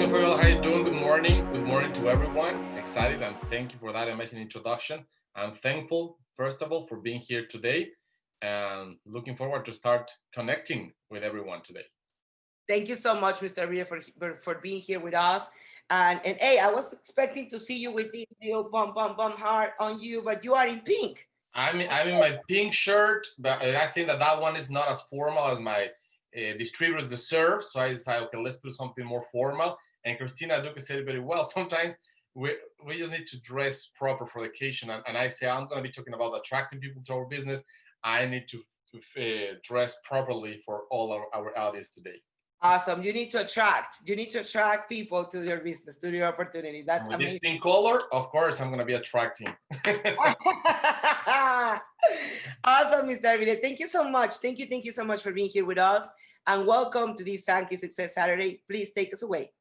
morning, Fabiola. How you doing? Good morning. Good morning to everyone. Excited and thank you for that amazing introduction. I'm thankful, first of all, for being here today and looking forward to start connecting with everyone today. Thank you so much, Mr. Ria, for being here with us. And hey, I was expecting to see you with this little bum heart on you, but you are in pink. I'm in my pink shirt, but I think that one is not as formal as my distributors deserve. So I decided, okay, let's put something more formal. And Christina Duque said it very well. Sometimes we just need to dress proper for the occasion. And I say, I'm going to be talking about attracting people to our business. I need to dress properly for all our audience today. Awesome. You need to attract people to your business, to your opportunity. And That's with this amazing. pink color, of course, I'm going to be attracting. Awesome, Mr. Ria. Thank you so much. Thank you so much for being here with us. And welcome to this Sanki Success Saturday. Please take us away.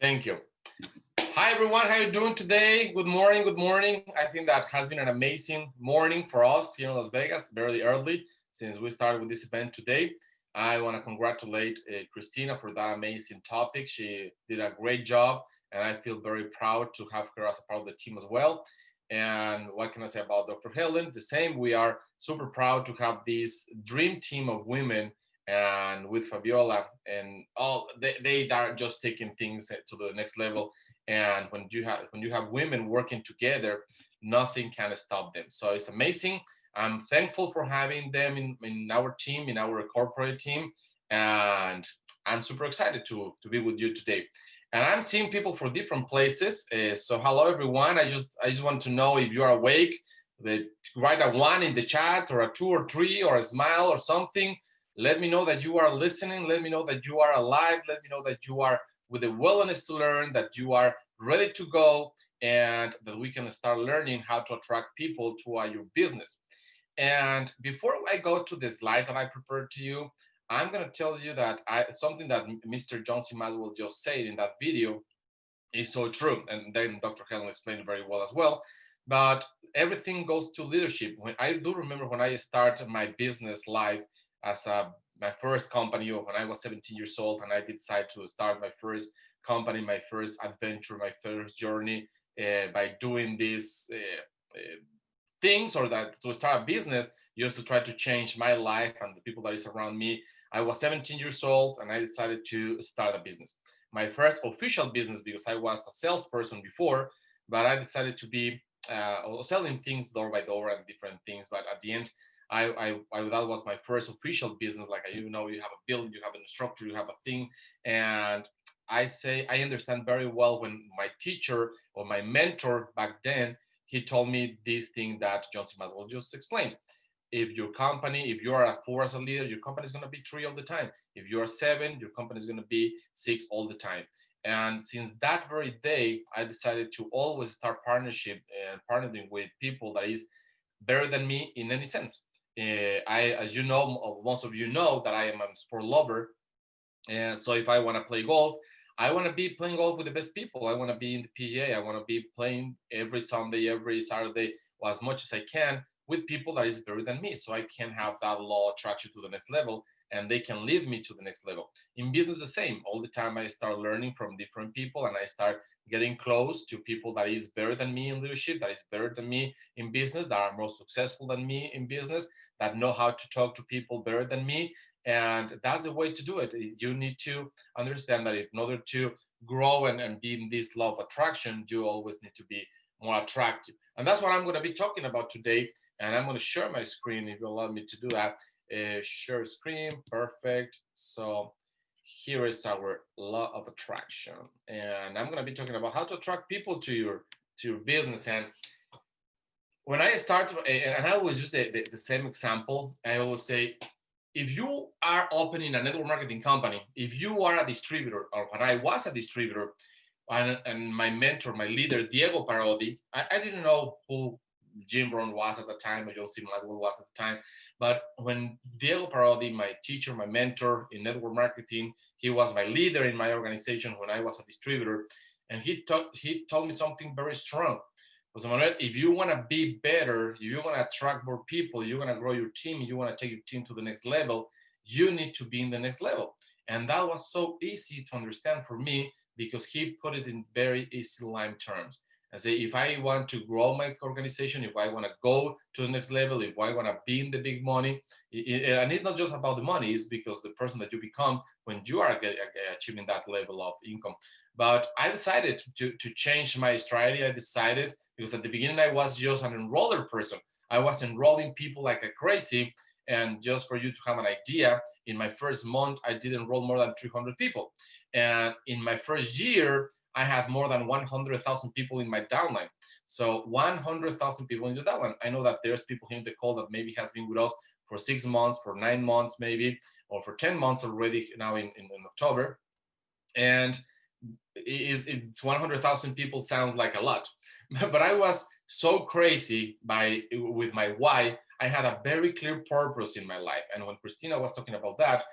Thank you. Hi everyone, how are you doing today? Good morning, good morning. I think that has been an amazing morning for us here in Las Vegas, very early since we started with this event today. I want to congratulate Christina for that amazing topic. She did a great job and I feel very proud to have her as a part of the team as well. And what can I say about Dr. Helen? The same, we are super proud to have this dream team of women and with Fabiola and all they are just taking things to the next level. And when you have women working together, nothing can stop them. So it's amazing. I'm thankful for having them in our team, in our corporate team, and I'm super excited to be with you today. And I'm seeing people from different places. So hello everyone. I just want to know if you are awake. Write a one in the chat or a two or three or a smile or something. Let me know that you are listening. Let me know that you are alive. Let me know that you are with the willingness to learn, that you are ready to go, and that we can start learning how to attract people to your business. And before I go to the slide that I prepared to you, I'm going to tell you that something that Mr. John C. Maxwell just said in that video is so true. And then Dr. Helen explained it very well as well. But everything goes to leadership. When I do remember when I started my business life as my first company, or when I was 17 years old, and I decided to start my first company, my first adventure, my first journey by doing these things, or that to start a business just to try to change my life and the people that is around me. I was 17 years old and I decided to start a business. My first official business, because I was a salesperson before, but I decided to be selling things door by door and different things. But at the end, that was my first official business. Like, you know, you have a building, you have a structure, you have a thing. And I understand very well when my teacher or my mentor back then, he told me this thing that John C. Maxwell just explained. If your company, if you are a 4 as a leader, your company is going to be 3 all the time. If you are 7, your company is going to be 6 all the time. And since that very day, I decided to always start partnership and partnering with people that is better than me in any sense. As you know, most of you know that I am a sport lover, and so if I want to play golf, I want to be playing golf with the best people. I want to be in the PGA. I want to be playing every Sunday, every Saturday, or as much as I can with people that is better than me. So I can have that law attraction to the next level and they can lead me to the next level. In business, the same. All the time I start learning from different people and I start getting close to people that is better than me in leadership, that is better than me in business, that are more successful than me in business, that know how to talk to people better than me. And that's the way to do it. You need to understand that in order to grow and be in this law of attraction, you always need to be more attractive. And that's what I'm going to be talking about today. And I'm going to share my screen if you allow me to do that. Share screen, perfect. So here is our law of attraction. And I'm going to be talking about how to attract people to your business. And when I start, and I always use the same example, I always say, if you are opening a network marketing company, if you are a distributor, or when I was a distributor, and my mentor, my leader, Diego Parodi, I didn't know who Jim Brown was at the time, or John C. Maxwell was at the time. But when Diego Parodi, my teacher, my mentor in network marketing, he was my leader in my organization when I was a distributor, and he told me something very strong. Jose Manuel, if you want to be better, if you want to attract more people, you want to grow your team, you want to take your team to the next level, you need to be in the next level. And that was so easy to understand for me because he put it in very easy line terms. I say, if I want to grow my organization, if I want to go to the next level, if I want to be in the big money, and it's not just about the money, it's because the person that you become when you are achieving that level of income. But I decided to change my strategy. I decided because at the beginning I was just an enroller person. I was enrolling people like a crazy. And just for you to have an idea, in my first month, I did enroll more than 300 people. And in my first year, I had more than 100,000 people in my downline. So 100,000 people in the downline. I know that there's people here in the call that maybe has been with us for 6 months, for 9 months, maybe, or for 10 months already now in October. And it's 100,000 people sounds like a lot. But I was so crazy with my why. I had a very clear purpose in my life. And when Christina was talking about that,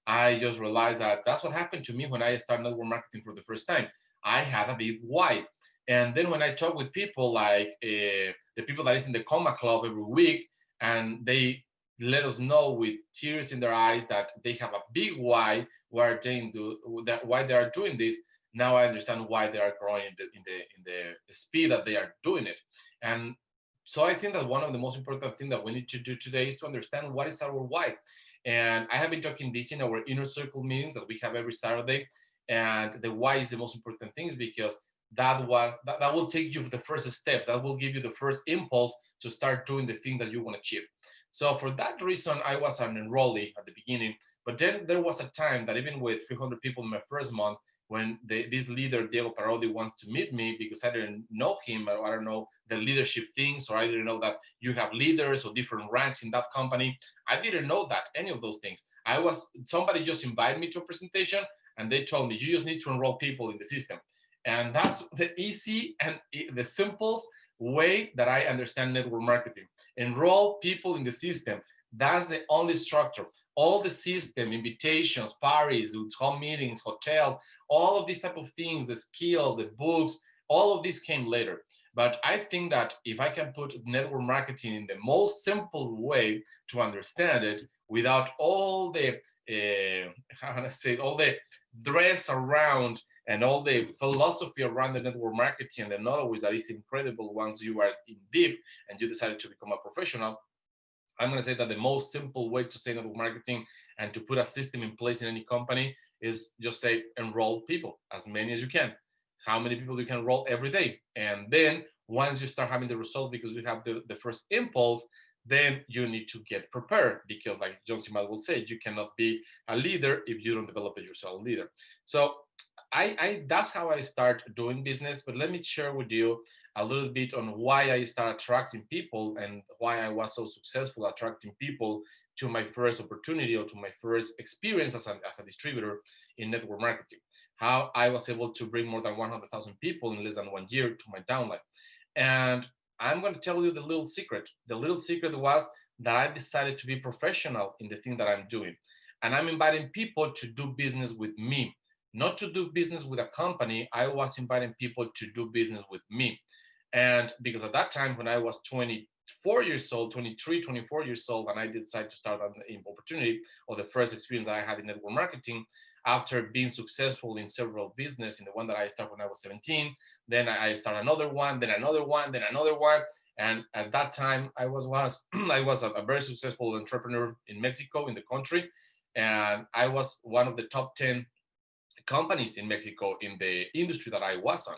I just realized that that's what happened to me when I started network marketing for the first time. I had a big why. And then when I talk with people like the people that is in the Coma Club every week, and they let us know with tears in their eyes that they have a big why, why they are doing this. Now I understand why they are growing in the speed that they are doing it. And so I think that one of the most important things that we need to do today is to understand what is our why. And I have been talking this in our inner circle meetings that we have every Saturday. And the why is the most important things because that will take you the first steps. That will give you the first impulse to start doing the thing that you want to achieve. So for that reason, I was an enrollee at the beginning. But then there was a time that even with 300 people in my first month, when this leader, Diego Parodi, wants to meet me because I didn't know him, or I don't know the leadership things, or I didn't know that you have leaders or different ranks in that company. I didn't know that, any of those things. Somebody just invited me to a presentation and they told me, you just need to enroll people in the system. And that's the easy and the simplest way that I understand network marketing. Enroll people in the system. That's the only structure. All the system, invitations, parties, home meetings, hotels, all of these type of things, the skills, the books, all of this came later. But I think that if I can put network marketing in the most simple way to understand it, without all the how can I say it, all the dress around and all the philosophy around the network marketing and the knowledge that is incredible once you are in deep and you decided to become a professional. I'm going to say that the most simple way to say network marketing and to put a system in place in any company is just say enroll people, as many as you can. How many people you can enroll every day. And then once you start having the results because you have the first impulse, then you need to get prepared because like John C. Maxwell will say, you cannot be a leader if you don't develop yourself a leader. So that's how I start doing business. But let me share with you a little bit on why I started attracting people and why I was so successful attracting people to my first opportunity or to my first experience as a distributor in network marketing. How I was able to bring more than 100,000 people in less than 1 year to my downline. And I'm going to tell you the little secret. The little secret was that I decided to be professional in the thing that I'm doing. And I'm inviting people to do business with me, not to do business with a company. I was inviting people to do business with me. And because at that time, when I was 24 years old, 23, 24 years old, and I decided to start an opportunity or the first experience that I had in network marketing, after being successful in several business, in the one that I started when I was 17, then I started another one, then another one, then another one. And at that time, I was I was a very successful entrepreneur in Mexico, in the country. And I was one of the top 10 companies in Mexico in the industry that I was on.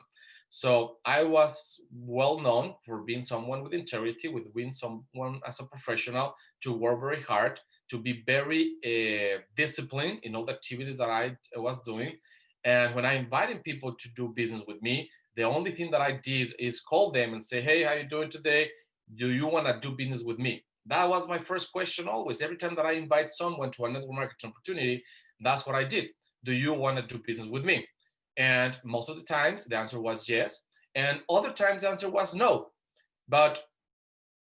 So I was well known for being someone with integrity, with being someone as a professional, to work very hard, to be very disciplined in all the activities that I was doing. And when I invited people to do business with me, the only thing that I did is call them and say, hey, how you doing today? Do you want to do business with me? That was my first question always. Every time that I invite someone to a network marketing opportunity, that's what I did. Do you want to do business with me? And most of the times the answer was yes. And other times the answer was no. But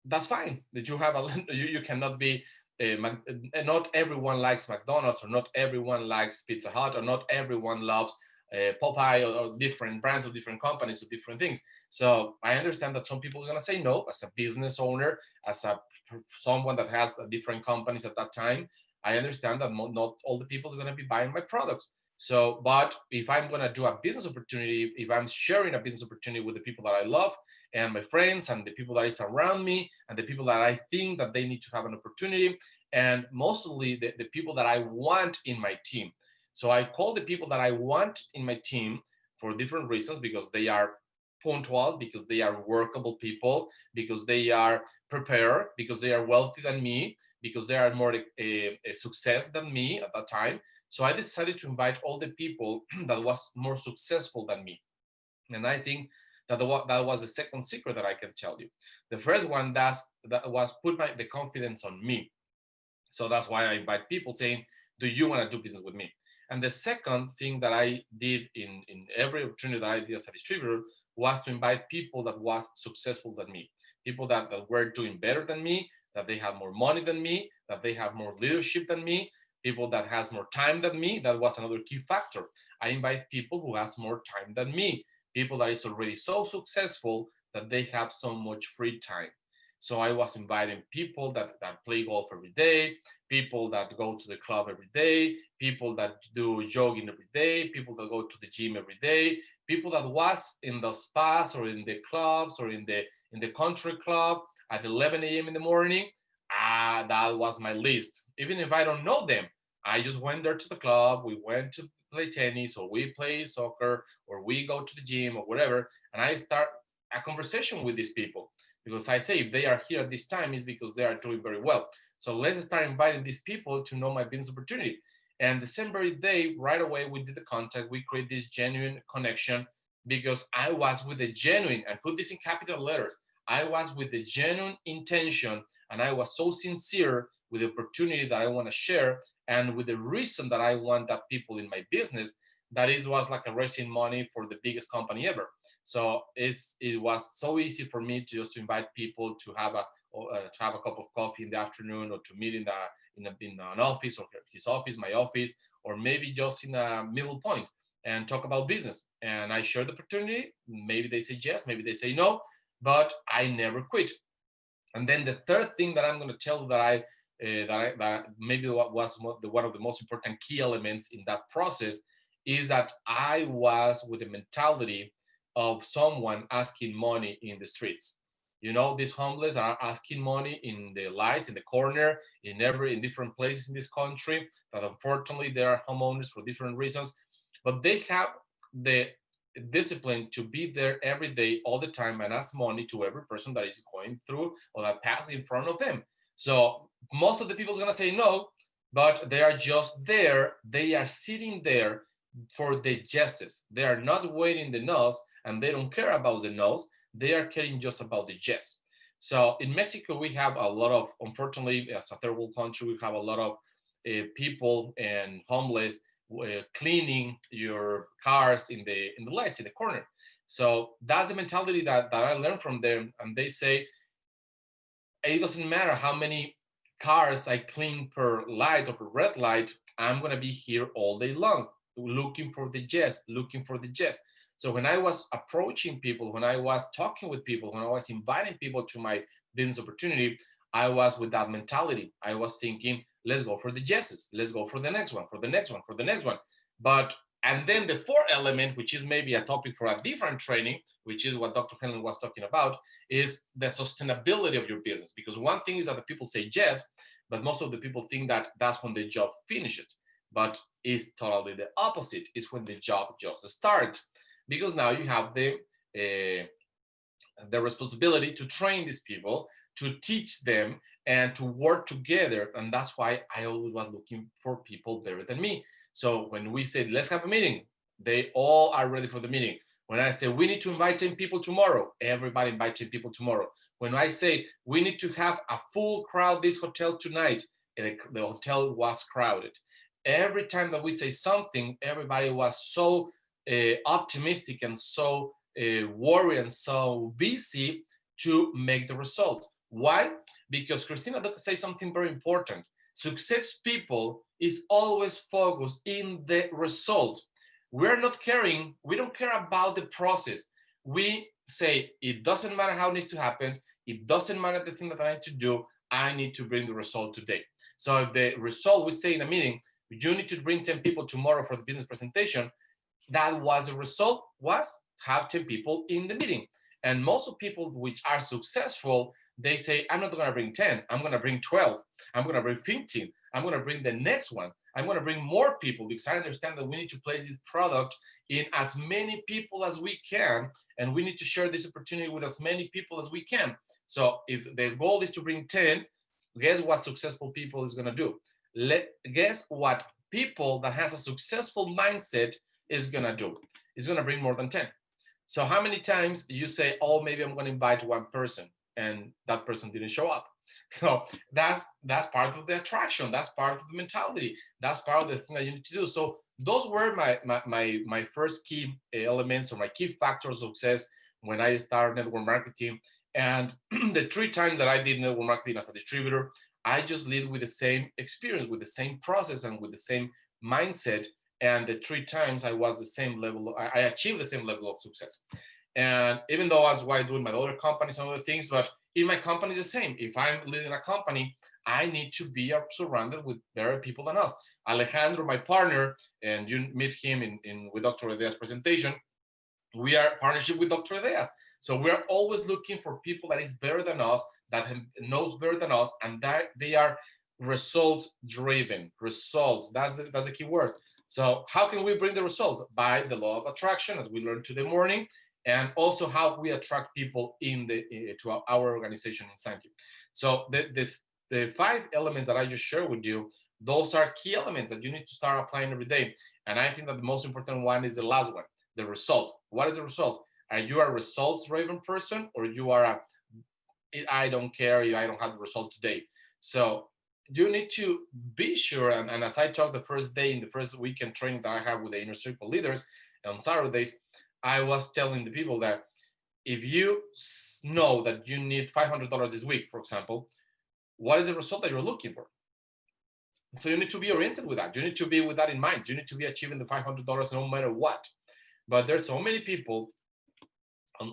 that's fine. That you have you cannot be not everyone likes McDonald's, or not everyone likes Pizza Hut, or not everyone loves Popeye, or different brands or different companies or different things. So I understand that some people are gonna say no. As a business owner, as a someone that has different companies at that time, I understand that not all the people are gonna be buying my products. So, but if I'm going to do a business opportunity, if I'm sharing a business opportunity with the people that I love and my friends and the people that is around me and the people that I think that they need to have an opportunity, and mostly the people that I want in my team. So I call the people that I want in my team for different reasons, because they are punctual, because they are workable people, because they are prepared, because they are wealthy than me, because they are more a success than me at that time. So I decided to invite all the people that was more successful than me. And I think that that was the second secret that I can tell you. The first one that was put the confidence on me. So that's why I invite people saying, do you want to do business with me? And the second thing that I did in every opportunity that I did as a distributor was to invite people that was successful than me, people that were doing better than me, that they have more money than me, that they have more leadership than me, people that has more time than me. That was another key factor. I invite people who has more time than me, people that is already so successful that they have so much free time. So I was inviting people that play golf every day, people that go to the club every day, people that do jogging every day, people that go to the gym every day, people that was in the spas or in the clubs or in the country club at 11 a.m. in the morning. That was my list. Even if I don't know them, I just went there to the club. We went to play tennis, or we play soccer, or we go to the gym, or whatever, and I start a conversation with these people, because I say if they are here at this time, is because they are doing very well. So let's start inviting these people to know my business opportunity. And the same very day, right away, we did the contact. We create this genuine connection, because I was with a genuine, and put this in capital letters, I was with the genuine intention, and I was so sincere with the opportunity that I want to share, and with the reason that I want that people in my business, that it was like a raising money for the biggest company ever. So it was so easy for me to just to invite people to have a cup of coffee in the afternoon, or to meet in an office, or his office, my office, or maybe just in a middle point, and talk about business. And I share the opportunity. Maybe they say yes, maybe they say no, but I never quit. And then the third thing that I'm going to tell that that maybe what was one of the most important key elements in that process, is that I was with the mentality of someone asking money in the streets. You know, these homeless are asking money in the lights, in the corner, in different places in this country. That unfortunately there are homeowners for different reasons, but they have the discipline to be there every day, all the time, and ask money to every person that is going through or that passes in front of them. So most of the people is gonna say no, but they are just there. They are sitting there for the yeses. They are not waiting the no's, and they don't care about the no's. They are caring just about the yes. So in Mexico, we have a lot of, unfortunately, as a third world country, we have a lot of people and homeless cleaning your cars in the lights in the corner. So that's the mentality that I learned from them. And they say it doesn't matter how many cars I clean per light or per red light, I'm gonna be here all day long, looking for the yes, looking for the yes. So when I was approaching people, when I was talking with people, when I was inviting people to my business opportunity, I was with that mentality. I was thinking, let's go for the yeses, let's go for the next one, for the next one, for the next one. But and then the fourth element, which is maybe a topic for a different training, which is what Dr. Henley was talking about, is the sustainability of your business. Because one thing is that the people say yes, but most of the people think that that's when the job finishes. But it's totally the opposite. It's when the job just starts. Because now you have the responsibility to train these people, to teach them, and to work together. And that's why I always was looking for people better than me. So when we said, let's have a meeting, they all are ready for the meeting. When I say we need to invite 10 people tomorrow, everybody invite 10 people tomorrow. When I say we need to have a full crowd this hotel tonight, the hotel was crowded. Every time that we say something, everybody was so optimistic and so worried and so busy to make the results. Why? Because Christina say something very important. Success people is always focused in the results. We're not caring, we don't care about the process. We say it doesn't matter how it needs to happen, it doesn't matter the thing that I need to do, I need to bring the result today. So if the result we say in a meeting, You need to bring 10 people tomorrow for the business presentation. That was the result, was have 10 people in the meeting. And most of people which are successful, they say, I'm not going to bring 10, I'm going to bring 12, I'm going to bring 15, I'm going to bring the next one, I'm going to bring more people, because I understand that we need to place this product in as many people as we can, and we need to share this opportunity with as many people as we can. So if the goal is to bring 10, guess what successful people is going to do? Guess what people that has a successful mindset is going to do? It's going to bring more than 10. So how many times you say, oh, maybe I'm going to invite one person, and that person didn't show up? So that's part of the attraction. That's part of the mentality. That's part of the thing that you need to do. So those were my first key elements, or my key factors of success when I started network marketing. And the 3 times that I did network marketing as a distributor, I just lead with the same experience, with the same process, and with the same mindset. And the 3 times I was the same level, I achieved the same level of success. And even though that's why I do in my other companies and other things, but in my company, the same. If I'm leading a company, I need to be surrounded with better people than us. Alejandro, my partner, and you meet him in with Dr. Edea's presentation, we are partnership with Dr. Edea. So we are always looking for people that is better than us, that knows better than us, and that they are results driven. Results. That's the key word. So how can we bring the results? By the law of attraction, as we learned today morning, and also how we attract people to our organization in Sanki. So the 5 elements that I just shared with you, those are key elements that you need to start applying every day. And I think that the most important one is the last one, the result. What is the result? Are you a results-driven person, or you are a I don't care if I don't have the result today? So you need to be sure, and as I talked the first day in the first weekend training that I have with the inner circle leaders on Saturdays, I was telling the people that if you know that you need $500 this week, for example, what is the result that you're looking for? So you need to be oriented with that. You need to be with that in mind. You need to be achieving the $500 no matter what. But there's so many people,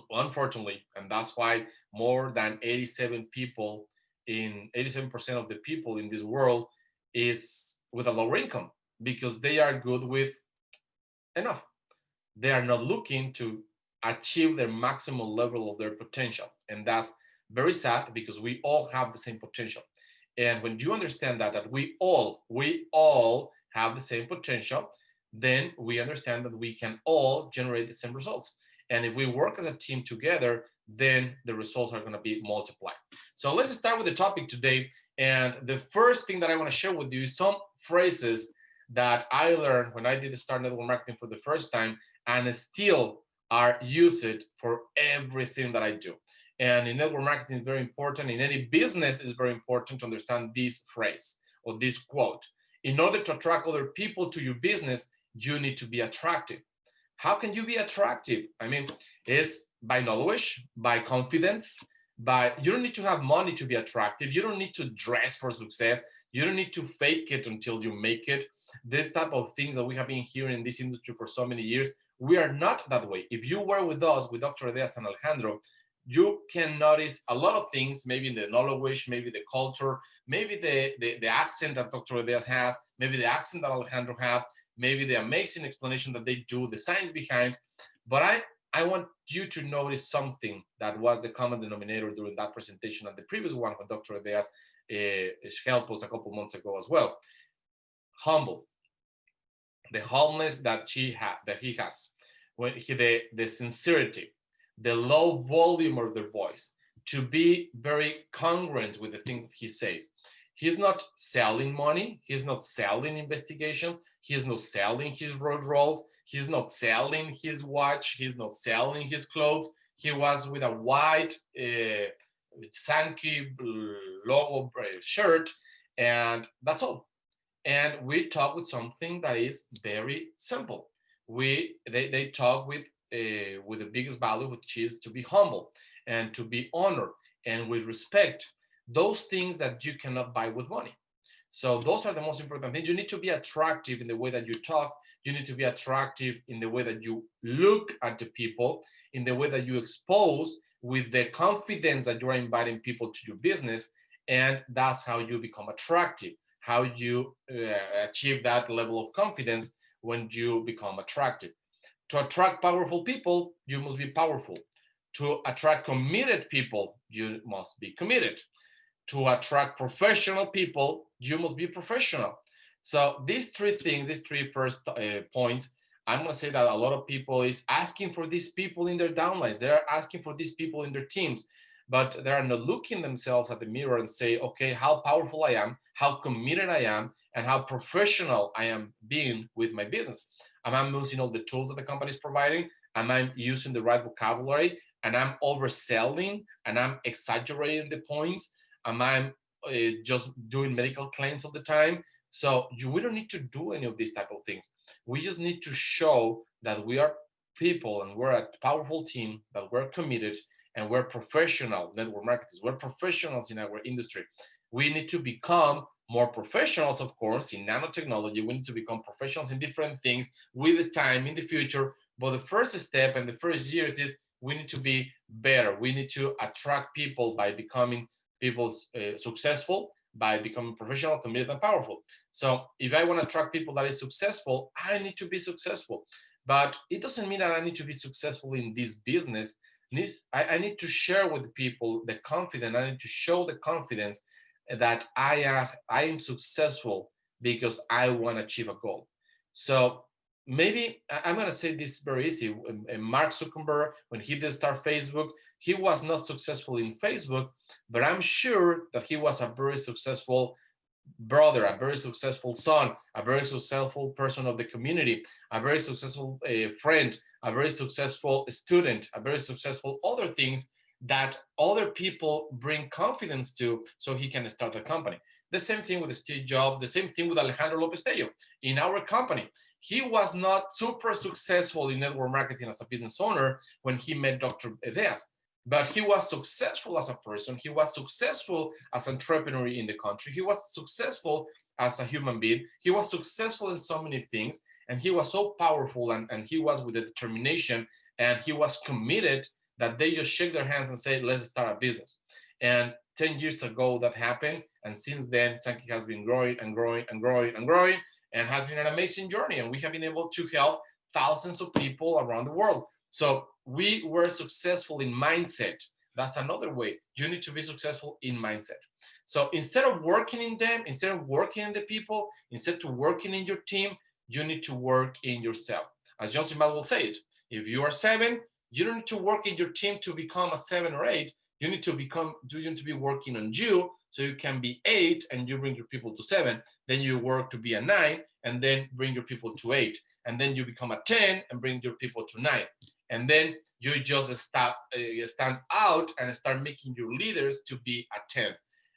unfortunately, and that's why more than 87% of the people in this world is with a lower income, because they are good with enough. They are not looking to achieve their maximum level of their potential. And that's very sad, because we all have the same potential. And when you understand that we all have the same potential, then we understand that we can all generate the same results. And if we work as a team together, then the results are going to be multiplied. So let's start with the topic today. And the first thing that I want to share with you is some phrases that I learned when I did start network marketing for the first time, and still are used for everything that I do. And in network marketing, it's very important. In any business, it's very important to understand this phrase or this quote. In order to attract other people to your business, you need to be attractive. How can you be attractive? I mean, it's by knowledge, by confidence, you don't need to have money to be attractive. You don't need to dress for success. You don't need to fake it until you make it. This type of things that we have been hearing in this industry for so many years, we are not that way. If you were with us, with Dr. Edeas and Alejandro, you can notice a lot of things, maybe in the knowledge, maybe the culture, maybe the accent that Dr. Edeas has, maybe the accent that Alejandro has, maybe the amazing explanation that they do, the science behind. But I want you to notice something that was the common denominator during that presentation and the previous one when Dr. Edeas helped us a couple months ago as well. Humble. The humbleness that he has, when the sincerity, the low volume of the voice, to be very congruent with the thing that he says. He's not selling money. He's not selling investigations. He's not selling his road rolls. He's not selling his watch. He's not selling his clothes. He was with a white Sanki logo shirt, and that's all. And we talk with something that is very simple. They talk with the biggest value, which is to be humble and to be honored and with respect. Those things that you cannot buy with money. So those are the most important things. You need to be attractive in the way that you talk. You need to be attractive in the way that you look at the people, in the way that you expose with the confidence that you're inviting people to your business. And that's how you become attractive. how you achieve that level of confidence when you become attractive. To attract powerful people, you must be powerful. To attract committed people, you must be committed. To attract professional people, you must be professional. So these three things, these three first points, I'm going to say that a lot of people is asking for these people in their downlines. They're asking for these people in their teams, but they are not looking themselves at the mirror and say, okay, how powerful I am, how committed I am, and how professional I am being with my business. Am I using all the tools that the company is providing? Am I using the right vocabulary? And I'm overselling and I'm exaggerating the points? Am I just doing medical claims all the time? So we don't need to do any of these type of things. We just need to show that we are people and we're a powerful team, that we're committed and we're professional network marketers. We're professionals in our industry. We need to become more professionals, of course, in nanotechnology. We need to become professionals in different things with the time in the future. But the first step and the first years is we need to be better. We need to attract people by becoming people successful, by becoming professional, committed, and powerful. So if I want to attract people that is successful, I need to be successful. But it doesn't mean that I need to be successful in this business. I need to share with people the confidence. I need to show the confidence that I am successful because I want to achieve a goal. So maybe I'm going to say this very easy. Mark Zuckerberg, when he did start Facebook, he was not successful in Facebook, but I'm sure that he was a very successful brother, a very successful son, a very successful person of the community, a very successful friend, a very successful student, a very successful other things that other people bring confidence to so he can start a company. The same thing with Steve Jobs, the same thing with Alejandro Lopez Tello. In our company, he was not super successful in network marketing as a business owner when he met Dr. Edeas, but he was successful as a person. He was successful as an entrepreneur in the country. He was successful as a human being. He was successful in so many things, and he was so powerful, and he was with the determination, and he was committed that they just shake their hands and say, let's start a business. And 10 years ago that happened, and since then Sanki has been growing and growing and growing and growing, and has been an amazing journey, and we have been able to help thousands of people around the world. So we were successful in mindset. That's another way. You need to be successful in mindset. So instead of working in them, instead of working in the people, instead of working in your team, you need to work in yourself. As John Simbal will say it, if you are 7, you don't need to work in your team to become a 7 or 8. You need to be working on you so you can be 8 and you bring your people to 7. Then you work to be a 9 and then bring your people to 8. And then you become a 10 and bring your people to 9. And then you just stand out and start making your leaders to be a 10.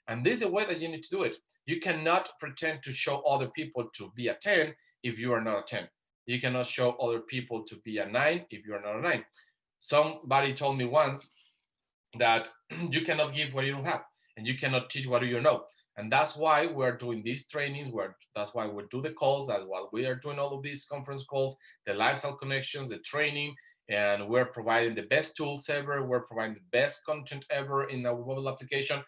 And this is the way that you need to do it. You cannot pretend to show other people to be a 10 if you are not a 10. You cannot show other people to be a 9 if you are not a 9. Somebody told me once that you cannot give what you don't have, and you cannot teach what you don't know. And that's why we're doing these trainings. That's why we do the calls. That's why we are doing all of these conference calls, the lifestyle connections, the training, and we're providing the best tools ever. We're providing the best content ever in our mobile application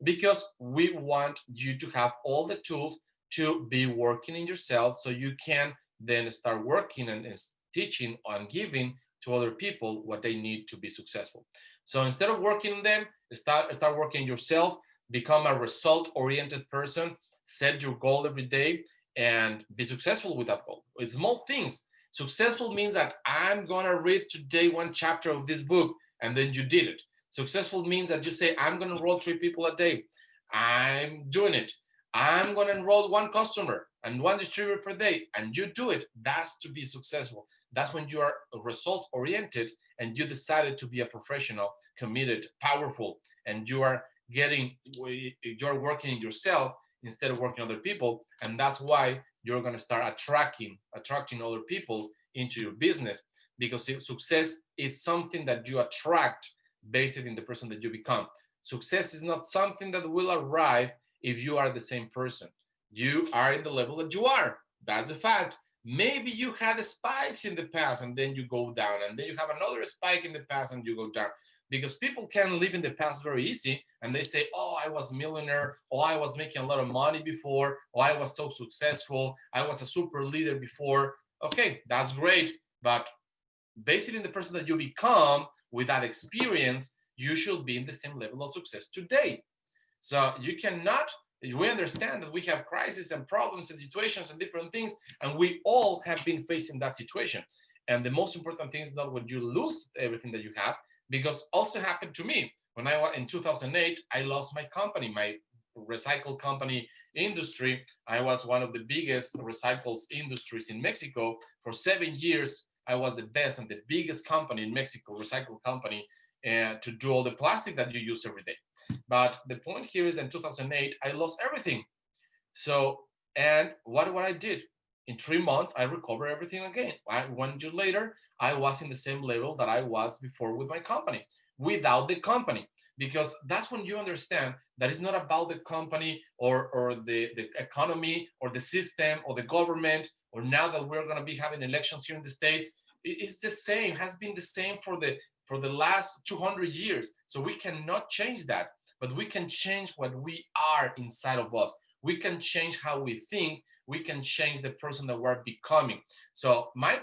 because we want you to have all the tools to be working in yourself so you can then start working and teaching and giving to other people what they need to be successful. So instead of working on them, start working yourself, become a result-oriented person, set your goal every day, and be successful with that goal. It's small things. Successful means that I'm gonna read today 1 chapter of this book, and then you did it. Successful means that you say, I'm gonna enroll 3 people a day. I'm doing it. I'm gonna enroll 1 customer and 1 distributor per day, and you do it. That's to be successful. That's when you are results oriented and you decided to be a professional, committed, powerful, and you're working yourself instead of working other people. And that's why you're going to start attracting other people into your business, because success is something that you attract based in the person that you become. Success is not something that will arrive if you are the same person. You are in the level that you are. That's a fact. Maybe you had spikes in the past and then you go down, and then you have another spike in the past and you go down. because people can live in the past very easy and they say, oh, I was a millionaire, or I was making a lot of money before, or I was so successful, I was a super leader before. Okay, that's great, but based on the person that you become with that experience, you should be in the same level of success today. So you cannot, we understand that we have crises and problems and situations and different things, and we all have been facing that situation. And the most important thing is not when you lose everything that you have, because also happened to me. When I was in 2008, I lost my company, my recycle company industry. I was one of the biggest recycles industries in Mexico. For 7 years, I was the best and the biggest company in Mexico, recycle company, to do all the plastic that you use every day. But the point here is in 2008, I lost everything. So, and what I did? In 3 months, I recovered everything again. 1 year later, I was in the same level that I was before with my company, without the company. Because that's when you understand that it's not about the company or the economy or the system or the government, or now that we're going to be having elections here in the States, it's the same, has been the same for the last 200 years. So we cannot change that, but we can change what we are inside of us. We can change how we think. We can change the person that we're becoming. So my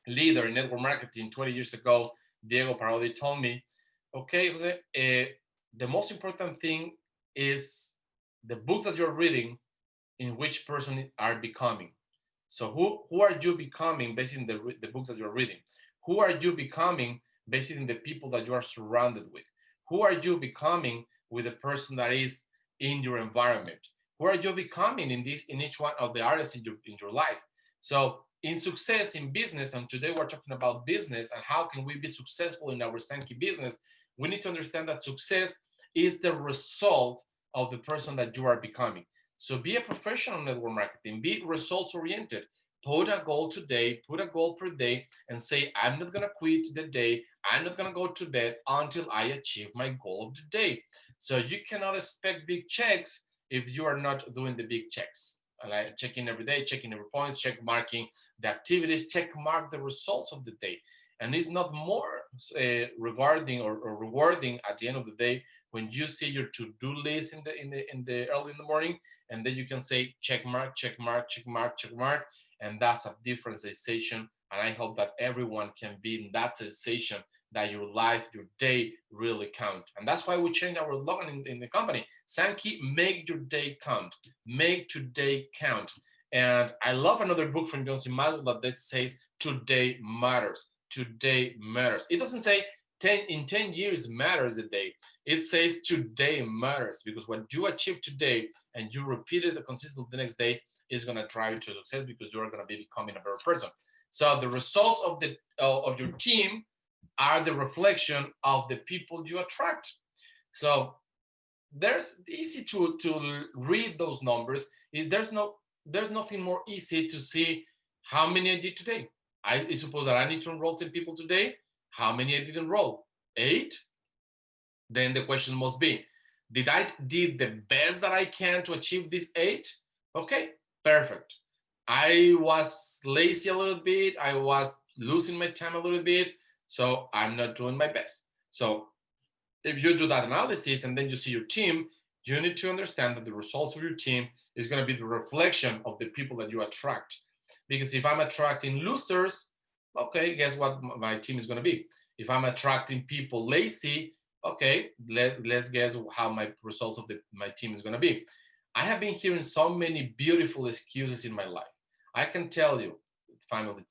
leader in network marketing 20 years ago, Diego Parodi, told me, okay, Jose, the most important thing is the books that you're reading, in which person are becoming. So who are you becoming based on the books that you're reading? Who are you becoming based on the people that you are surrounded with? Who are you becoming with the person that is in your environment? Who are you becoming in each one of the areas in your life? So in success in business, and today we're talking about business and how can we be successful in our Sanki business, we need to understand that success is the result of the person that you are becoming. So be a professional in network marketing, be results oriented. Put a goal today, put a goal per day, and say, I'm not going to quit the day. I'm not going to go to bed until I achieve my goal of the day. So you cannot expect big checks if you are not doing the big checks. Like checking every day, checking every points, check marking the activities, check mark the results of the day. And it's not more regarding or rewarding at the end of the day when you see your to-do list in the early in the morning, and then you can say check mark, check mark, check mark, check mark, and that's a different sensation. And I hope that everyone can be in that sensation that your life, your day really count. And that's why we changed our slogan in the company. Sanki, make your day count. Make today count. And I love another book from John C. Maxwell that says today matters. Today matters. It doesn't say 10 years matters the day. It says today matters, because what you achieve today and you repeat it consistently the next day is going to drive you to success, because you're going to be becoming a better person. So the results of your team are the reflection of the people you attract. So there's easy to read those numbers. There's nothing more easy to see how many I did today. I suppose that I need to enroll 10 people today. How many I did enroll? 8. Then the question must be, did I did the best that I can to achieve this 8? Okay, perfect. I was lazy a little bit. I was losing my time a little bit. So I'm not doing my best. So if you do that analysis and then you see your team, you need to understand that the results of your team is going to be the reflection of the people that you attract. Because if I'm attracting losers, okay, guess what my team is going to be? If I'm attracting people lazy, okay, let's guess how my results of my team is going to be. I have been hearing so many beautiful excuses in my life. I can tell you, finally,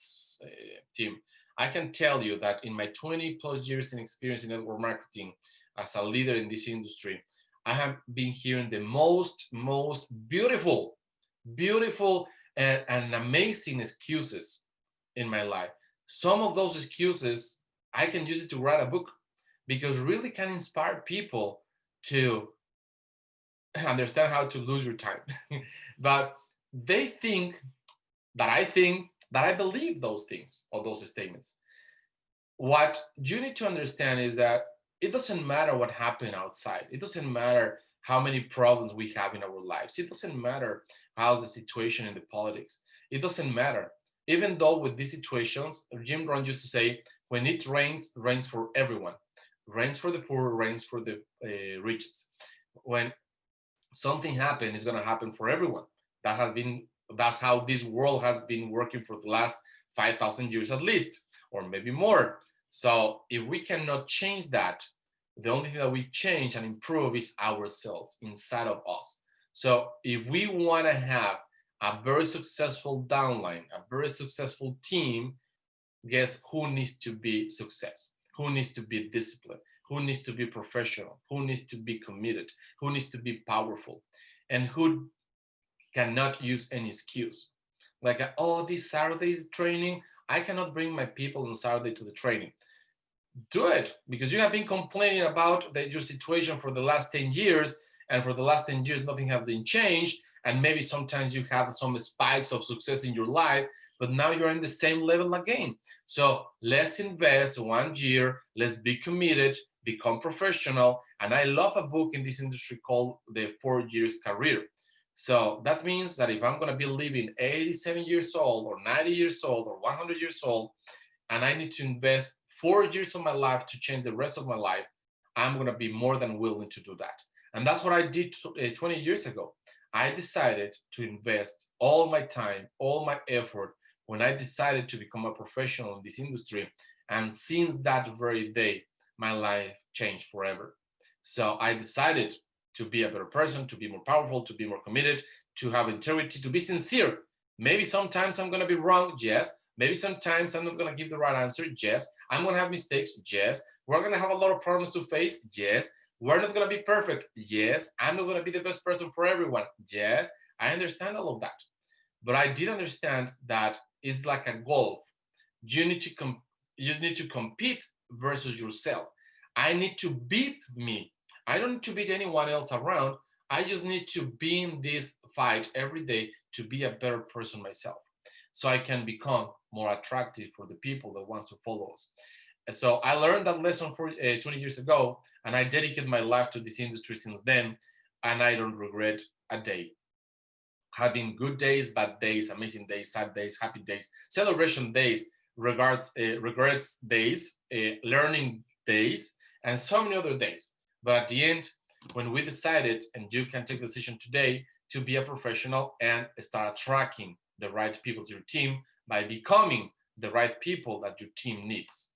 team, I can tell you that in my 20 plus years in experience in network marketing as a leader in this industry, I have been hearing the most beautiful, beautiful and amazing excuses in my life. Some of those excuses, I can use it to write a book, because really can inspire people to understand how to lose your time. But they think that I believe those things or those statements. What you need to understand is that it doesn't matter what happened outside. It doesn't matter how many problems we have in our lives. It doesn't matter how's the situation in the politics. It doesn't matter. Even though with these situations, Jim Rohn used to say, when it rains, rains for everyone. Rains for the poor, rains for the riches. When something happens, it's going to happen for everyone. That has been, that's how this world has been working for the last 5,000 years at least, or maybe more. So if we cannot change that, the only thing that we change and improve is ourselves inside of us. So if we want to have a very successful downline, a very successful team, guess who needs to be success? Who needs to be disciplined? Who needs to be professional? Who needs to be committed? Who needs to be powerful? And who cannot use any excuse? Like, oh, this Saturday's training, I cannot bring my people on Saturday to the training. Do it, because you have been complaining about your situation for the last 10 years, and for the last 10 years nothing has been changed, and maybe sometimes you have some spikes of success in your life, but now you're in the same level again. So let's invest 1 year, let's be committed, become professional. And I love a book in this industry called The 4 Years Career. So that means that if I'm going to be living 87 years old or 90 years old or 100 years old, and I need to invest 4 years of my life to change the rest of my life, I'm going to be more than willing to do that. And that's what I did 20 years ago. I decided to invest all my time, all my effort when I decided to become a professional in this industry. And since that very day, my life changed forever. So I decided to be a better person, to be more powerful, to be more committed, to have integrity, to be sincere. Maybe sometimes I'm going to be wrong, yes. Maybe sometimes I'm not going to give the right answer, yes. I'm going to have mistakes, yes. We're going to have a lot of problems to face, yes. We're not going to be perfect, yes. I'm not going to be the best person for everyone, yes. I understand all of that. But I did understand that it's like a golf. You need to you need to compete versus yourself. I need to beat me. I don't need to beat anyone else around. I just need to be in this fight every day to be a better person myself, so I can become more attractive for the people that wants to follow us. And so I learned that lesson for 20 years ago, and I dedicated my life to this industry since then, and I don't regret a day. Having good days, bad days, amazing days, sad days, happy days, celebration days, regrets days, learning days, and so many other days. But at the end, when we decided, and you can take the decision today to be a professional and start attracting the right people to your team by becoming the right people that your team needs.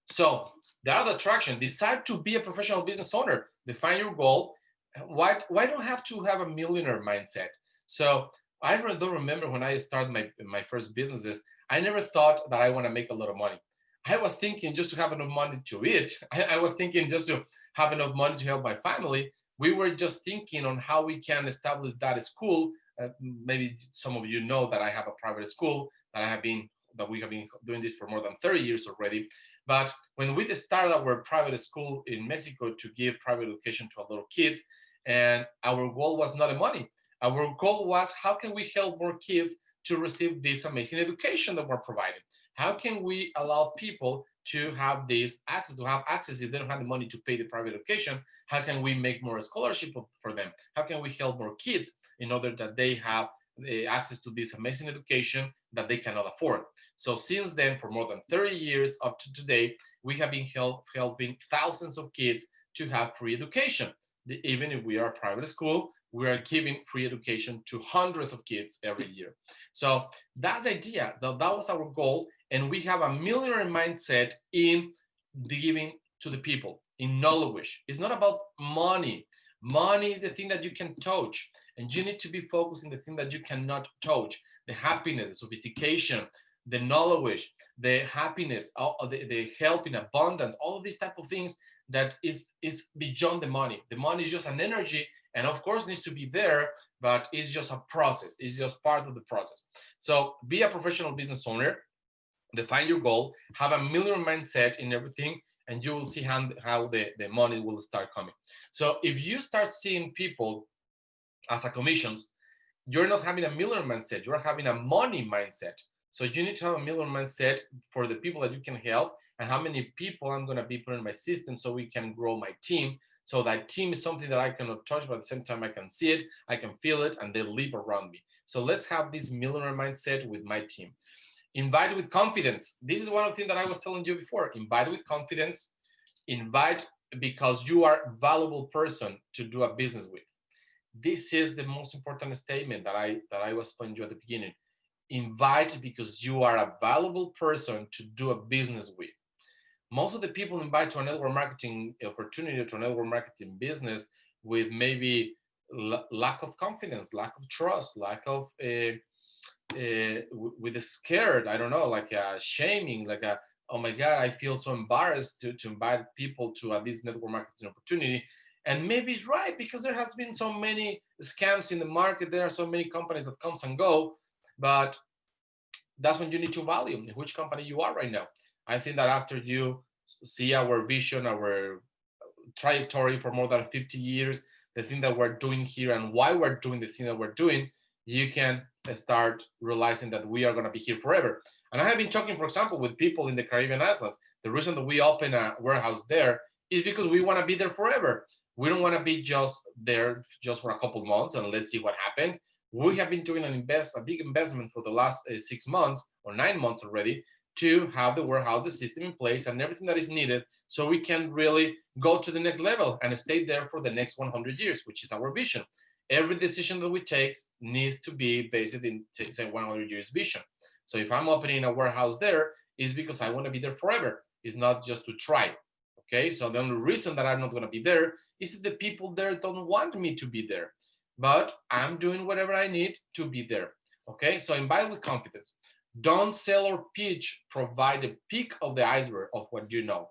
So the other attraction, decide to be a professional business owner, define your goal. Why don't have to have a millionaire mindset? So I don't remember when I started my first businesses, I never thought that I want to make a lot of money. I was thinking just to have enough money to eat. I was thinking just to have enough money to help my family. We were just thinking on how we can establish that school. Maybe some of you know that I have a private school that we have been doing this for more than 30 years already. But when we started our private school in Mexico to give private education to a lot of kids, and our goal was not the money. Our goal was, how can we help more kids to receive this amazing education that we're providing? How can we allow people to have this access, if they don't have the money to pay the private education? How can we make more scholarship for them? How can we help more kids in order that they have access to this amazing education that they cannot afford? So since then, for more than 30 years up to today, we have been helping thousands of kids to have free education. Even if we are a private school, we are giving free education to hundreds of kids every year. So that's the idea. That was our goal. And we have a millionaire mindset in giving to the people, in knowledge. It's not about money. Money is the thing that you can touch. And you need to be focused in the thing that you cannot touch. The happiness, the sophistication, the knowledge, the happiness, the help in abundance, all of these type of things that is beyond the money. The money is just an energy, and of course needs to be there, but it's just a process. It's just part of the process. So be a professional business owner, define your goal, have a millionaire mindset in everything, and you will see how the money will start coming. So if you start seeing people as a commissions, you're not having a millionaire mindset, you're having a money mindset. So you need to have a millionaire mindset for the people that you can help, and how many people I'm going to be putting in my system so we can grow my team. So that team is something that I cannot touch, but at the same time I can see it, I can feel it, and they live around me. So let's have this millionaire mindset with my team. Invite with confidence. This is one of the things that I was telling you before. Invite with confidence. Invite because you are a valuable person to do a business with. This is the most important statement that I was telling you at the beginning. Invite because you are a valuable person to do a business with. Most of the people invite to a network marketing opportunity, to a network marketing business, with maybe lack of confidence, lack of trust, lack of with a scared, I don't know, like a shaming, like a, oh my God, I feel so embarrassed to invite people to this network marketing opportunity. And maybe it's right, because there has been so many scams in the market. There are so many companies that comes and go, but that's when you need to value which company you are right now. I think that after you see our vision, our trajectory for more than 50 years, the thing that we're doing here and why we're doing the thing that we're doing, you can start realizing that we are going to be here forever. And I have been talking, for example, with people in the Caribbean islands. The reason that we open a warehouse there is because we want to be there forever. We don't want to be just there just for a couple months and let's see what happened. We have been doing a big investment for the last 6 months or 9 months already, to have the warehouse, the system in place, and everything that is needed, so we can really go to the next level and stay there for the next 100 years, which is our vision. Every decision that we take needs to be based in, say, 100 years vision. So if I'm opening a warehouse there, it's because I want to be there forever. It's not just to try. Okay, so the only reason that I'm not going to be there is that the people there don't want me to be there, but I'm doing whatever I need to be there. Okay, so invite with confidence. Don't sell or pitch, provide a peak of the iceberg of what you know.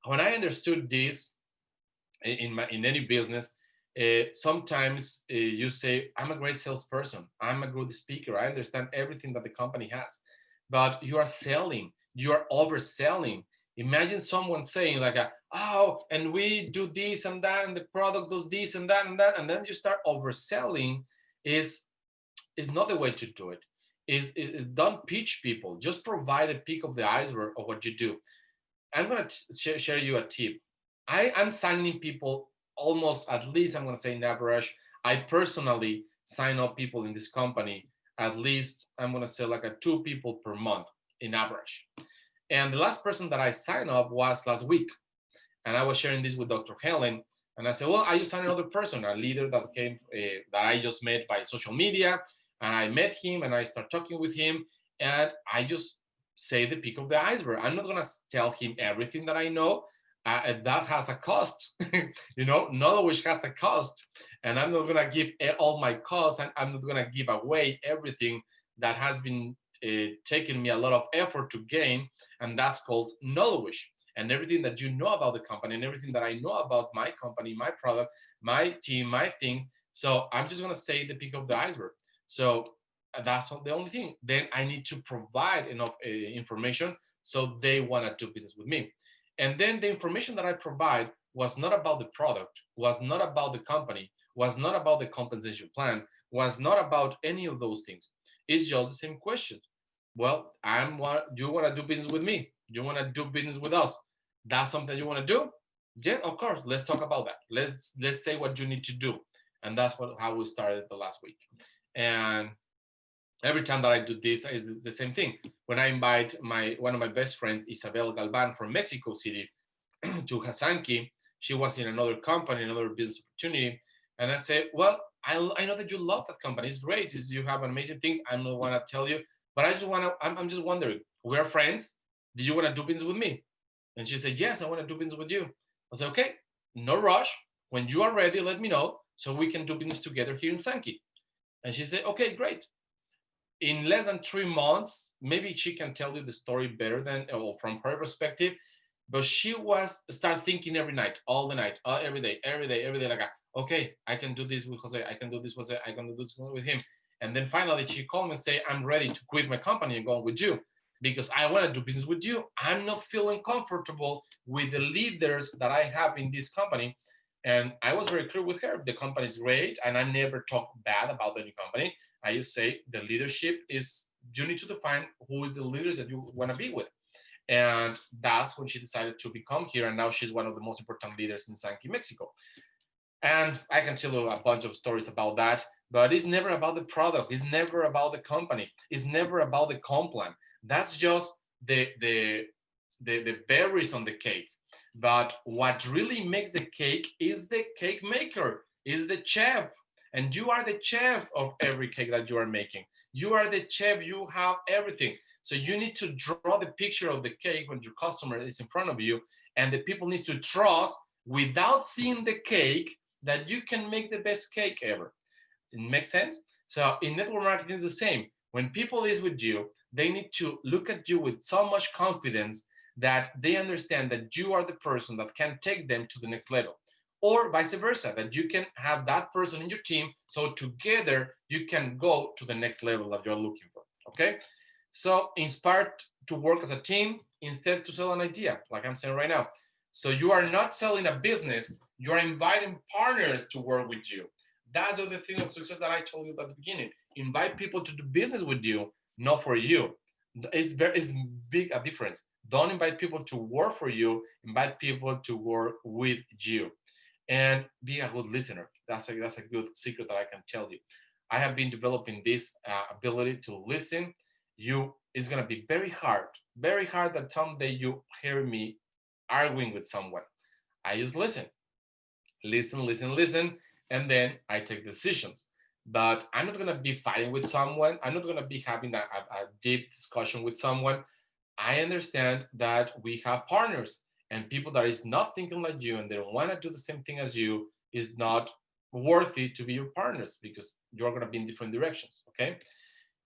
When I understood this in any business, sometimes you say, I'm a great salesperson, I'm a good speaker, I understand everything that the company has, but you are selling, you are overselling. Imagine someone saying like, oh, and we do this and that, and the product does this and that and that, and then you start overselling. Is not the way to do it. Don't pitch people, just provide a peak of the iceberg of what you do. I'm going to share you a tip. I'm signing people almost, at least I'm going to say in average, I personally sign up people in this company, at least I'm going to say like 2 people per month in average. And the last person that I signed up was last week. And I was sharing this with Dr. Helen. And I said, well, I just signed another person, a leader that came, that I just met by social media. And I met him and I start talking with him. And I just say the peak of the iceberg. I'm not going to tell him everything that I know. That has a cost. Knowledge has a cost. And I'm not going to give all my costs. And I'm not going to give away everything that has been taking me a lot of effort to gain. And that's called knowledge. And everything that you know about the company and everything that I know about my company, my product, my team, my things. So I'm just going to say the peak of the iceberg. So that's the only thing. Then I need to provide enough information so they want to do business with me. And then the information that I provide was not about the product, was not about the company, was not about the compensation plan, was not about any of those things. It's just the same question. Well, do you want to do business with me? Do you want to do business with us? That's something you want to do? Yeah, of course. Let's talk about that. Let's say what you need to do. And that's how we started the last week. And every time that I do this is the same thing. When I invite one of my best friends, Isabel Galvan from Mexico City, to Sanki, she was in another company, another business opportunity. And I said, well, I know that you love that company. It's great. You have amazing things. I don't want to tell you, but I'm just wondering, we're friends. Do you want to do business with me? And she said, yes, I want to do business with you. I said, okay, no rush. When you are ready, let me know so we can do business together here in Sanki. And she said, okay, great. In less than 3 months, maybe she can tell you the story better than, or from her perspective, but she was start thinking every night, all the night, every day, like, okay, I can do this with Jose, I can do this with Jose, I can do this with him. And then finally she called me and say, I'm ready to quit my company and go with you because I want to do business with you. I'm not feeling comfortable with the leaders that I have in this company. And I was very clear with her. The company is great. And I never talk bad about any company. I just say the leadership is, you need to define who is the leaders that you want to be with. And that's when she decided to become here. And now she's one of the most important leaders in Sanki, Mexico. And I can tell you a bunch of stories about that. but it's never about the product. It's never about the company. It's never about the comp plan. That's just the berries on the cake. But what really makes the cake is the cake maker, is the chef. And you are the chef of every cake that you are making. You are the chef, you have everything. So you need to draw the picture of the cake when your customer is in front of you, and the people need to trust without seeing the cake that you can make the best cake ever. It makes sense? So in network marketing, it's the same. When people is with you, they need to look at you with so much confidence that they understand that you are the person that can take them to the next level. Or vice versa, that you can have that person in your team, so together you can go to the next level that you're looking for. Okay? So inspired to work as a team instead to sell an idea, like I'm saying right now. So you are not selling a business, you are inviting partners to work with you. That's the other thing of success that I told you at the beginning. Invite people to do business with you, not for you. It's big a difference. Don't invite people to work for you. Invite people to work with you, and be a good listener. That's a good secret that I can tell you. I have been developing this ability to listen. You It's gonna be very hard that someday you hear me arguing with someone. I just listen, and then I take decisions. But I'm not gonna be fighting with someone. I'm not gonna be having a deep discussion with someone. I understand that we have partners, and people that is not thinking like you and they don't want to do the same thing as you is not worthy to be your partners, because you're gonna be in different directions. Okay,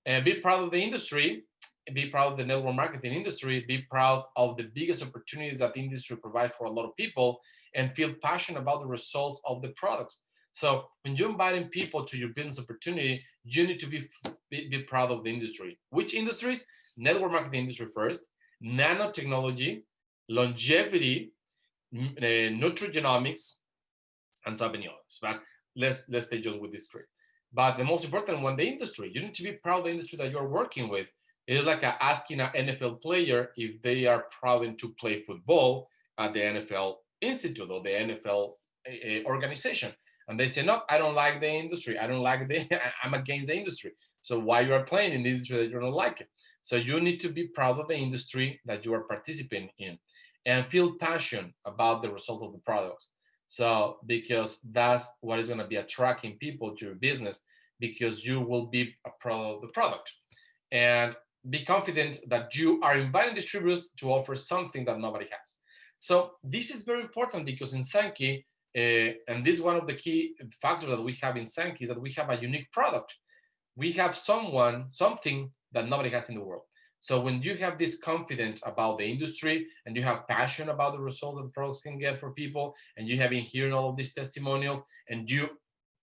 and be proud of the industry, be proud of the network marketing industry, be proud of the biggest opportunities that the industry provides for a lot of people, and feel passionate about the results of the products. So when you're inviting people to your business opportunity, you need to be proud of the industry. Which industries? Network marketing industry first, nanotechnology, longevity, nutrigenomics, and so many others. But let's stay just with these three. But the most important one, the industry. You need to be proud of the industry that you're working with. It is like asking an NFL player if they are proud to play football at the NFL Institute or the NFL organization. And they say, no, I don't like the industry. I don't like the, I'm against the industry. So why you are playing in the industry that you don't like it? So you need to be proud of the industry that you are participating in, and feel passion about the result of the products. So because that's what is going to be attracting people to your business, because you will be proud of the product. And be confident that you are inviting distributors to offer something that nobody has. So this is very important, because in Sanki, and this is one of the key factors that we have in Sanki, is that we have a unique product. We have something that nobody has in the world. So when you have this confidence about the industry, and you have passion about the result that the products can get for people, and you have been hearing all of these testimonials, and you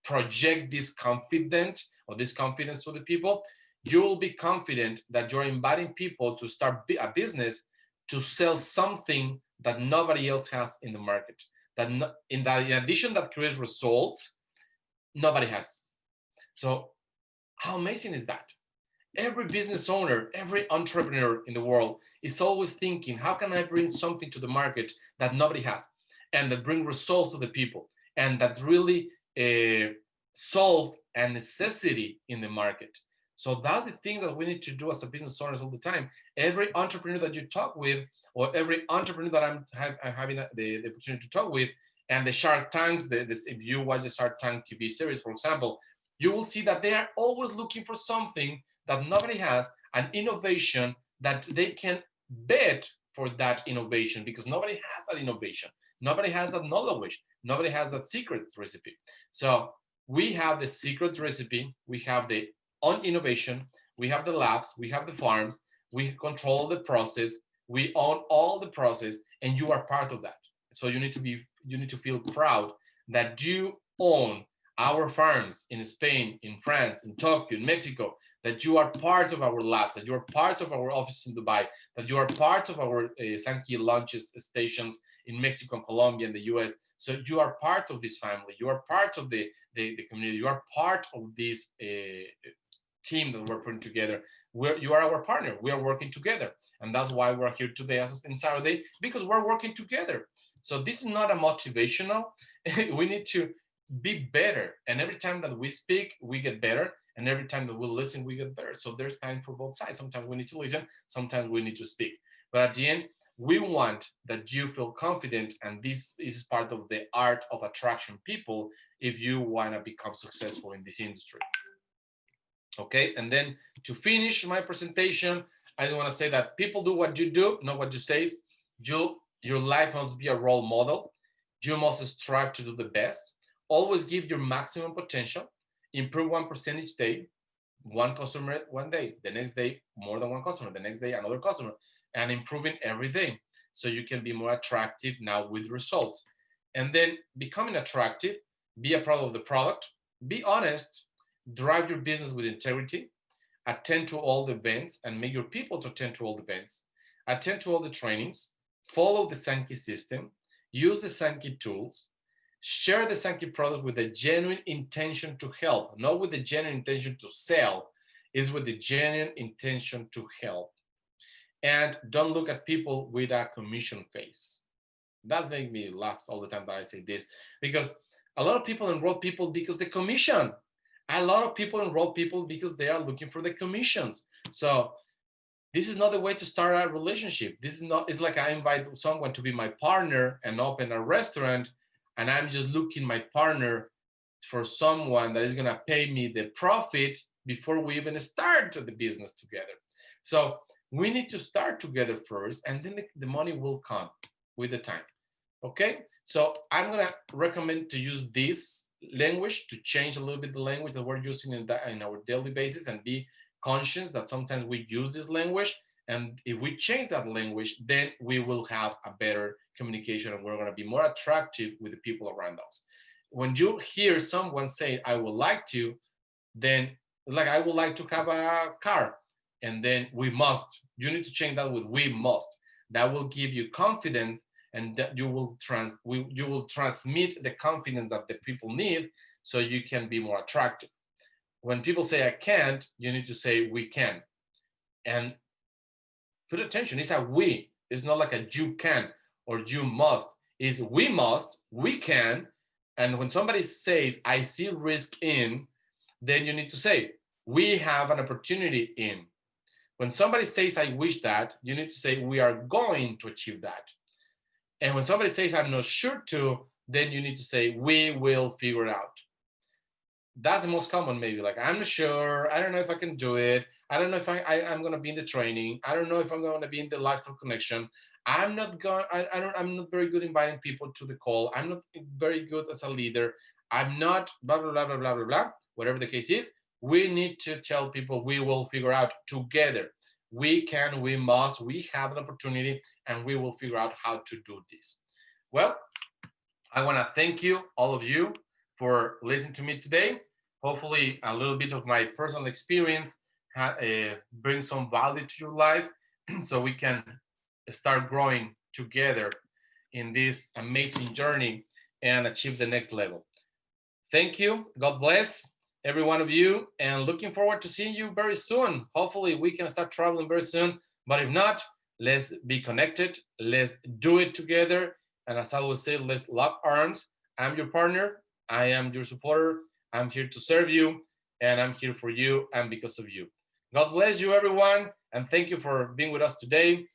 project this confidence to the people, you will be confident that you're inviting people to start a business to sell something that nobody else has in the market. In addition, that creates results nobody has. So how amazing is that? Every business owner, every entrepreneur in the world is always thinking, how can I bring something to the market that nobody has, and that bring results to the people, and that really solve a necessity in the market. So that's the thing that we need to do as a business owners all the time. Every entrepreneur that you talk with, or every entrepreneur that I'm having the opportunity to talk with, and the Shark Tanks, if you watch the Shark Tank TV series, for example, you will see that they are always looking for something that nobody has, an innovation that they can bet for that innovation, because nobody has that innovation. Nobody has that knowledge. Nobody has that secret recipe. So we have the secret recipe. We have the on innovation. We have the labs. We have the farms. We control the process. We own all the process, and you are part of that. So you need to feel proud that you own our farms in Spain, in France, in Tokyo, in Mexico, that you are part of our labs, that you are part of our office in Dubai, that you are part of our Sanki launches stations in Mexico and Colombia and the US. So you are part of this family. You are part of the community. You are part of this team that we're putting together. You are our partner. We are working together. And that's why we're here today as in Saturday, because we're working together. So this is not a motivational. We need to be better. And every time that we speak, we get better. And every time that we listen, we get better. So there's time for both sides. Sometimes we need to listen, sometimes we need to speak. But at the end, we want that you feel confident. And this is part of the art of attraction people if you want to become successful in this industry. Okay, and then to finish my presentation, I want to say that people do what you do, not what you say. Your life must be a role model. You must strive to do the best. Always give your maximum potential. Improve 1% each day. One customer one day, the next day more than one customer, the next day another customer, and improving every day so you can be more attractive now with results. And then becoming attractive, be a proud of the product, be honest, drive your business with integrity, attend to all the events and make your people to attend to all the events, attend to all the trainings, follow the Sanki system, use the Sanki tools, share the Sanki product with a genuine intention to help, not with the genuine intention to sell, is with the genuine intention to help. And don't look at people with a commission face. That makes me laugh all the time that I say this, because a lot of people enroll people because the commission. A lot of people enroll people because they are looking for the commissions. So this is not the way to start a relationship. This is not, it's like I invite someone to be my partner and open a restaurant, and I'm just looking my partner for someone that is going to pay me the profit before we even start the business together. So we need to start together first, and then the money will come with the time. Okay, so I'm going to recommend to use this language to change a little bit the language that we're using in our daily basis, and be conscious that sometimes we use this language, and if we change that language, then we will have a better communication, and we're going to be more attractive with the people around us. When you hear someone say I would like to, then like I would like to have a car, and then we must, you need to change that with we must. That will give you confidence, and that you will transmit the confidence that the people need, so you can be more attractive. When people say I can't, you need to say we can. And put attention, it's a we. It's not like a you can or you must. It's we must, we can. And when somebody says I see risk in, then you need to say we have an opportunity in. When somebody says I wish that, you need to say we are going to achieve that. And when somebody says I'm not sure to, then you need to say we will figure it out. That's the most common, maybe, like I'm not sure, I don't know if I can do it, I don't know if I'm going to be in the training, I don't know if I'm going to be in the lifestyle connection, I'm not going, I'm not very good inviting people to the call, I'm not very good as a leader, I'm not blah blah blah blah blah blah blah. Whatever the case is, we need to tell people we will figure out together. We can, we must, we have an opportunity, and we will figure out how to do this. Well, I want to thank you, all of you, for listening to me today. Hopefully, a little bit of my personal experience brings some value to your life, so we can start growing together in this amazing journey and achieve the next level. Thank you. God bless every one of you, and looking forward to seeing you very soon. Hopefully, we can start traveling very soon. But if not, let's be connected. Let's do it together. And as I always say, let's lock arms. I'm your partner. I am your supporter. I'm here to serve you, and I'm here for you and because of you. God bless you, everyone, and thank you for being with us today.